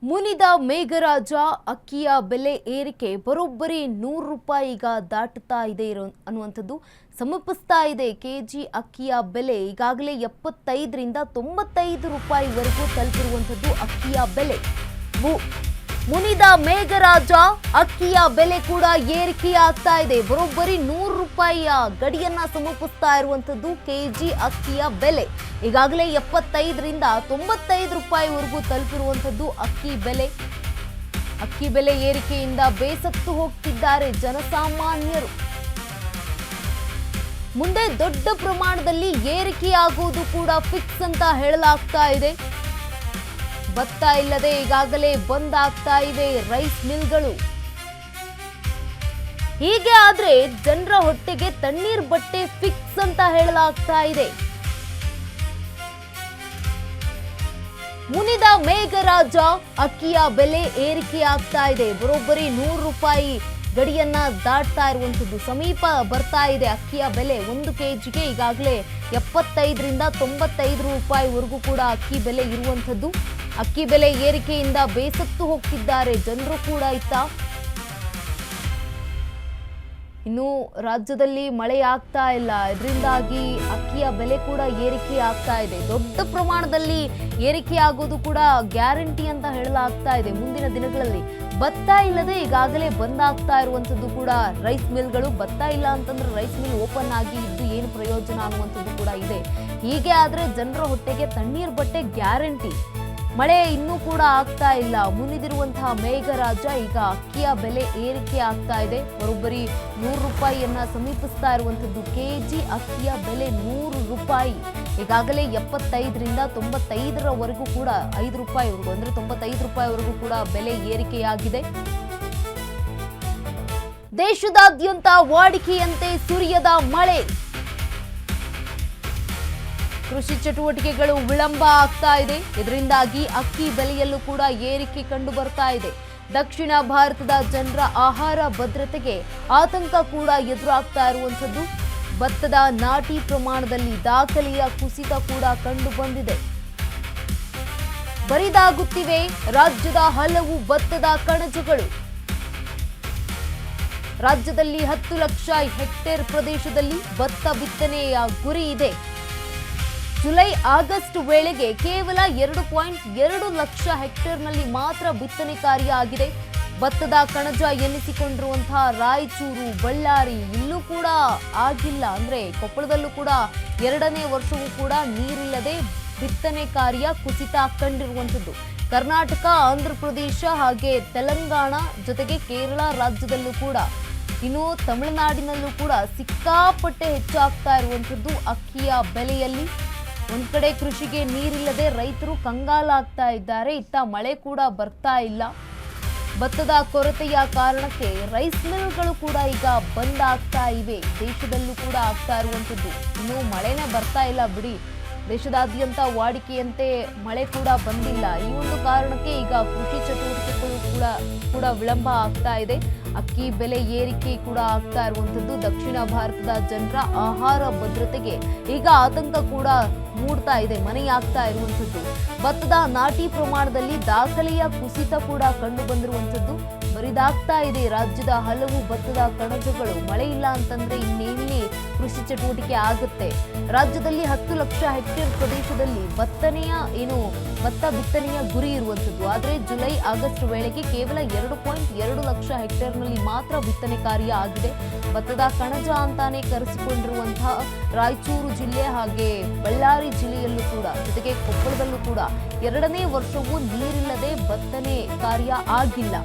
ಮುನಿದ ಮೇಘರಾಜ ಅಕ್ಕಿಯ ಬೆಲೆ ಏರಿಕೆ ಬರೋಬ್ಬರಿ 100 ರೂಪಾಯಿ ಈಗ ದಾಟುತ್ತಾ ಇದೆ ಅನ್ನುವಂಥದ್ದು ಸಮೀಪಿಸ್ತಾ ಇದೆ. ಕೆಜಿ ಅಕ್ಕಿಯ ಬೆಲೆ ಈಗಾಗಲೇ 75 ರಿಂದ 95 ರೂಪಾಯಿವರೆಗೂ ತಲುಪಿರುವಂಥದ್ದು ಅಕ್ಕಿಯ ಬೆಲೆ. ಮುನಿದ ಮೇಘರಾಜ ಅಕ್ಕಿಯ ಬೆಲೆ ಕೂಡ ಏರಿಕೆಯಾಗ್ತಾ ಇದೆ. ಬರೋಬ್ಬರಿ 100 ರೂಪಾಯಿಯ ಗಡಿಯನ್ನ ಸಮೀಪಿಸ್ತಾ ಇರುವಂಥದ್ದು ಕೆಜಿ ಅಕ್ಕಿಯ ಬೆಲೆ. ಈಗಾಗಲೇ 75 ರಿಂದ 95 ರೂಪಾಯಿವರೆಗೂ ತಲುಪಿರುವಂಥದ್ದು ಅಕ್ಕಿ ಬೆಲೆ. ಅಕ್ಕಿ ಬೆಲೆ ಏರಿಕೆಯಿಂದ ಬೇಸತ್ತು ಹೋಗ್ತಿದ್ದಾರೆ ಜನಸಾಮಾನ್ಯರು. ಮುಂದೆ ದೊಡ್ಡ ಪ್ರಮಾಣದಲ್ಲಿ ಏರಿಕೆಯಾಗುವುದು ಕೂಡ ಫಿಕ್ಸ್ ಅಂತ ಹೇಳಲಾಗ್ತಾ ಇದೆ. ಭತ್ತ ಇಲ್ಲದೆ ಈಗಾಗಲೇ ಬಂದ್ ಆಗ್ತಾ ಇವೆ ರೈಸ್ ಮಿಲ್ಗಳು. ಹೀಗೆ ಆದ್ರೆ ಜನರ ಹೊಟ್ಟೆಗೆ ತಣ್ಣೀರ್ ಬಟ್ಟೆ ಫಿಕ್ಸ್ ಅಂತ ಹೇಳಲಾಗ್ತಾ ಇದೆ. ಮುನಿದ ಮೇಘರಾಜ ಅಕ್ಕಿಯ ಬೆಲೆ ಏರಿಕೆಯಾಗ್ತಾ ಇದೆ. ಬರೋಬ್ಬರಿ 100 ರೂಪಾಯಿ ಗಡಿಯನ್ನ ದಾಟ್ತಾ ಇರುವಂತದ್ದು ಸಮೀಪ ಬರ್ತಾ ಇದೆ. ಅಕ್ಕಿಯ ಬೆಲೆ 1 ಕೆಜಿಗೆ ಈಗಾಗಲೇ 75 ರಿಂದ 95 ರೂಪಾಯಿವರೆಗೂ ಕೂಡ ಅಕ್ಕಿ ಬೆಲೆ ಇರುವಂತದ್ದು. ಅಕ್ಕಿ ಬೆಲೆ ಏರಿಕೆಯಿಂದ ಬೇಸತ್ತು ಹೋಗ್ತಿದ್ದಾರೆ ಜನರು ಕೂಡ. ಇನ್ನು ರಾಜ್ಯದಲ್ಲಿ ಮಳೆ ಆಗ್ತಾ ಇಲ್ಲ, ಇದರಿಂದಾಗಿ ಅಕ್ಕಿಯ ಬೆಲೆ ಕೂಡ ಏರಿಕೆ ಆಗ್ತಾ ಇದೆ. ದೊಡ್ಡ ಪ್ರಮಾಣದಲ್ಲಿ ಏರಿಕೆ ಆಗೋದು ಕೂಡ ಗ್ಯಾರಂಟಿ ಅಂತ ಹೇಳಲಾಗ್ತಾ ಇದೆ. ಮುಂದಿನ ದಿನಗಳಲ್ಲಿ ಭತ್ತ ಇಲ್ಲದೆ ಈಗಾಗಲೇ ಬಂದ್ ಆಗ್ತಾ ಇರುವಂತದ್ದು ಕೂಡ ರೈಸ್ ಮಿಲ್ಗಳು. ಭತ್ತ ಇಲ್ಲ ಅಂತಂದ್ರೆ ರೈಸ್ ಮಿಲ್ ಓಪನ್ ಆಗಿ ಇದ್ದು ಏನು ಪ್ರಯೋಜನ ಅನ್ನುವಂಥದ್ದು ಕೂಡ ಇದೆ. ಹೀಗೆ ಆದ್ರೆ ಜನರ ಹೊಟ್ಟೆಗೆ ತಣ್ಣೀರ್ ಬಟ್ಟೆ ಗ್ಯಾರಂಟಿ. ಮಳೆ ಇನ್ನೂ ಕೂಡ ಆಗ್ತಾ ಇಲ್ಲ. ಮುನಿದಿರುವಂತಹ ಮೇಘರಾಜ ಈಗ ಅಕ್ಕಿಯ ಬೆಲೆ ಏರಿಕೆ ಆಗ್ತಾ ಇದೆ. ಬರೋಬ್ಬರಿ 100 ರೂಪಾಯಿಯನ್ನ ಸಮೀಪಿಸ್ತಾ ಇರುವಂತದ್ದು ಕೆಜಿ ಅಕ್ಕಿಯ ಬೆಲೆ 100 ರೂಪಾಯಿ. ಈಗಾಗಲೇ 75 ರಿಂದ 95ರವರೆಗೂ ಕೂಡ 5 ರೂಪಾಯಿವರೆಗೂ ಅಂದ್ರೆ 95 ರೂಪಾಯಿವರೆಗೂ ಕೂಡ ಬೆಲೆ ಏರಿಕೆಯಾಗಿದೆ. ದೇಶದಾದ್ಯಂತ ವಾಡಿಕೆಯಂತೆ ಸುರಿಯದ ಮಳೆ. ಕೃಷಿ ಚಟುವಟಿಕೆಗಳು ವಿಳಂಬ ಆಗ್ತಾ ಇದೆ. ಇದರಿಂದಾಗಿ ಅಕ್ಕಿ ಬೆಲೆಯಲ್ಲೂ ಕೂಡ ಏರಿಕೆ ಕಂಡು ಬರ್ತಾ ಇದೆ. ದಕ್ಷಿಣ ಭಾರತದ ಜನರ ಆಹಾರ ಭದ್ರತೆಗೆ ಆತಂಕ ಕೂಡ ಎದುರಾಗ್ತಾ ಇರುವಂಥದ್ದು. ಭತ್ತದ ನಾಟಿ ಪ್ರಮಾಣದಲ್ಲಿ ದಾಖಲೆಯ ಕುಸಿತ ಕೂಡ ಕಂಡು ಬಂದಿದೆ. ಬರಿದಾಗುತ್ತಿವೆ ರಾಜ್ಯದ ಹಲವು ಭತ್ತದ ಕಣಜಗಳು. ರಾಜ್ಯದಲ್ಲಿ 10 ಲಕ್ಷ ಹೆಕ್ಟೇರ್ ಪ್ರದೇಶದಲ್ಲಿ ಭತ್ತ ಬಿತ್ತನೆಯ ಗುರಿ ಇದೆ. ಜುಲೈ ಆಗಸ್ಟ್ ವೇಳೆಗೆ ಕೇವಲ 2.2 ಲಕ್ಷ ಹೆಕ್ಟೇರ್ನಲ್ಲಿ ಮಾತ್ರ ಬಿತ್ತನೆ ಕಾರ್ಯ ಆಗಿದೆ. ಭತ್ತದ ಕಣಜ ಎನ್ನಿಸಿಕೊಂಡಿರುವಂತಹ ರಾಯಚೂರು, ಬಳ್ಳಾರಿ ಇಲ್ಲೂ ಕೂಡ ಆಗಿಲ್ಲ. ಅಂದ್ರೆ ಕೊಪ್ಪಳದಲ್ಲೂ ಕೂಡ 2ನೇ ವರ್ಷವೂ ಕೂಡ ನೀರಿಲ್ಲದೆ ಬಿತ್ತನೆ ಕಾರ್ಯ ಕುಸಿತ ಕಂಡಿರುವಂಥದ್ದು. ಕರ್ನಾಟಕ, ಆಂಧ್ರ ಪ್ರದೇಶ ಹಾಗೆ ತೆಲಂಗಾಣ ಜೊತೆಗೆ ಕೇರಳ ರಾಜ್ಯದಲ್ಲೂ ಕೂಡ, ಇನ್ನು ತಮಿಳುನಾಡಿನಲ್ಲೂ ಕೂಡ ಸಿಕ್ಕಾಪಟ್ಟೆ ಹೆಚ್ಚಾಗ್ತಾ ಇರುವಂಥದ್ದು ಅಕ್ಕಿಯ ಬೆಲೆಯಲ್ಲಿ. ಒಂದ್ ಕಡೆ ಕೃಷಿಗೆ ನೀರಿಲ್ಲದೆ ರೈತರು ಕಂಗಾಲಾಗ್ತಾ ಇದ್ದಾರೆ. ಇತ್ತ ಮಳೆ ಕೂಡ ಬರ್ತಾ ಇಲ್ಲ. ಭತ್ತದ ಕೊರತೆಯ ಕಾರಣಕ್ಕೆ ರೈಸ್ ಮಿಲ್ಗಳು ಕೂಡ ಈಗ ಬಂದ್ ಆಗ್ತಾ ಇವೆ. ದೇಶದಲ್ಲೂ ಕೂಡ ಆಗ್ತಾ ಇರುವಂಥದ್ದು. ಇನ್ನು ಮಳೆನೇ ಬರ್ತಾ ಇಲ್ಲ ಬಿಡಿ, ದೇಶದಾದ್ಯಂತ ವಾಡಿಕೆಯಂತೆ ಮಳೆ ಕೂಡ ಬಂದಿಲ್ಲ. ಈ ಒಂದು ಕಾರಣಕ್ಕೆ ಈಗ ಕೃಷಿ ಚಟುವಟಿಕೆಗಳು ಕೂಡ ವಿಳಂಬ ಆಗ್ತಾ ಇದೆ. ಅಕ್ಕಿ ಬೆಲೆ ಏರಿಕೆ ಕೂಡ ಆಗ್ತಾ ಇರುವಂಥದ್ದು ದಕ್ಷಿಣ ಭಾರತದ ಜನರ ಆಹಾರ ಭದ್ರತೆಗೆ ಈಗ ಆತಂಕ ಕೂಡ ಮೂಡ್ತಾ ಇದೆ, ಮನೆಯಾಗ್ತಾ ಇರುವಂಥದ್ದು. ಭತ್ತದ ನಾಟಿ ಪ್ರಮಾಣದಲ್ಲಿ ದಾಖಲೆಯ ಕುಸಿತ ಕೂಡ ಕಂಡು ಬಂದಿರುವಂಥದ್ದು. ಬರಿದಾಗ್ತಾ ಇದೆ ರಾಜ್ಯದ ಹಲವು ಭತ್ತದ ಕಣಜಗಳು. ಮಳೆ ಇಲ್ಲ ಅಂತಂದ್ರೆ ಇನ್ನೆಲ್ಲಿ ಕೃಷಿ ಚಟುವಟಿಕೆ ಆಗುತ್ತೆ. ರಾಜ್ಯದಲ್ಲಿ 10 ಲಕ್ಷ ಹೆಕ್ಟೇರ್ ಪ್ರದೇಶದಲ್ಲಿ ಭತ್ತ ಬಿತ್ತನೆಯ ಗುರಿ ಇರುವಂಥದ್ದು. ಆದರೆ ಜುಲೈ ಆಗಸ್ಟ್ ವೇಳೆಗೆ ಕೇವಲ 2.2 ಲಕ್ಷ ಹೆಕ್ಟೇರ್ನಲ್ಲಿ ಮಾತ್ರ ಬಿತ್ತನೆ ಕಾರ್ಯ ಆಗಿದೆ. ಭತ್ತದ ಕಣಜ ಅಂತಾನೆ ಕರೆಸಿಕೊಂಡಿರುವಂತಹ ರಾಯಚೂರು ಜಿಲ್ಲೆ ಹಾಗೆ ಬಳ್ಳಾರಿ ಜಿಲ್ಲೆಯಲ್ಲೂ ಕೂಡ ಜೊತೆಗೆ ಕೊಪ್ಪಳದಲ್ಲೂ ಕೂಡ 2ನೇ ವರ್ಷವೂ ನೀರಿಲ್ಲದೆ ಬಿತ್ತನೆ ಕಾರ್ಯ ಆಗಿಲ್ಲ.